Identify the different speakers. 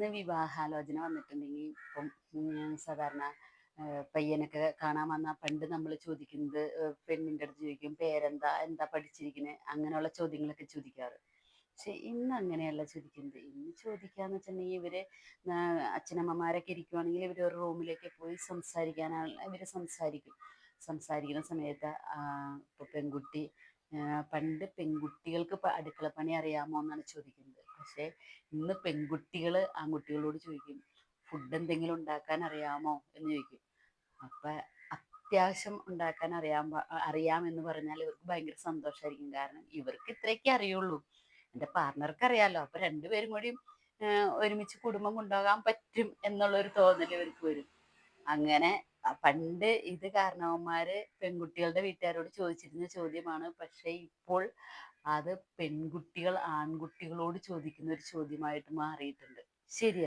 Speaker 1: ഇന്ന് വിവാഹാലോചന വന്നിട്ടുണ്ടെങ്കിൽ ഇപ്പം സാധാരണ പയ്യനൊക്കെ കാണാൻ വന്നാൽ പണ്ട് നമ്മൾ ചോദിക്കുന്നത് പെണ്ണിൻ്റെ അടുത്ത് ചോദിക്കും പേരെന്താ, എന്താ പഠിച്ചിരിക്കുന്നത്, അങ്ങനെയുള്ള ചോദ്യങ്ങളൊക്കെ ചോദിക്കാറ്. പക്ഷെ ഇന്ന് അങ്ങനെയല്ല ചോദിക്കുന്നത്. ഇന്ന് ചോദിക്കാന്ന് വെച്ചിട്ടുണ്ടെങ്കിൽ ഇവര് അച്ഛനമ്മമാരൊക്കെ ഇരിക്കുവാണെങ്കിൽ ഇവർ ഒരു റൂമിലേക്ക് പോയി സംസാരിക്കാനാണ് ഇവർ സംസാരിക്കും. സംസാരിക്കുന്ന സമയത്ത് ഇപ്പോൾ പെൺകുട്ടി പണ്ട് പെൺകുട്ടികൾക്ക് അടുക്കളപ്പണി അറിയാമോ എന്നാണ് ചോദിക്കുന്നത്. പക്ഷേ ഇന്ന് പെൺകുട്ടികൾ ആൺകുട്ടികളോട് ചോദിക്കും ഫുഡ് എന്തെങ്കിലും ഉണ്ടാക്കാൻ അറിയാമോ എന്ന് ചോദിക്കും. അപ്പം അത്യാവശ്യം ഉണ്ടാക്കാൻ അറിയാമെന്ന് പറഞ്ഞാൽ ഇവർക്ക് ഭയങ്കര സന്തോഷമായിരിക്കും. കാരണം ഇവർക്ക് ഇത്രയൊക്കെ അറിയുള്ളൂ, എൻ്റെ പാർട്ണർക്ക് അറിയാമല്ലോ, അപ്പം രണ്ടുപേരും കൂടി ഒരുമിച്ച് കുടുംബം കൊണ്ടുപോകാൻ പറ്റും എന്നുള്ളൊരു തോന്നൽ ഇവർക്ക് വരും. അങ്ങനെ പണ്ട് ഇത് കാരണവന്മാര് പെൺകുട്ടികളുടെ വീട്ടുകാരോട് ചോദിച്ചിരുന്ന ചോദ്യമാണ്. പക്ഷേ ഇപ്പോൾ അത് പെൺകുട്ടികൾ ആൺകുട്ടികളോട് ചോദിക്കുന്ന ഒരു ചോദ്യമായിട്ട് മാറിയിട്ടുണ്ട്. ശരിയാ.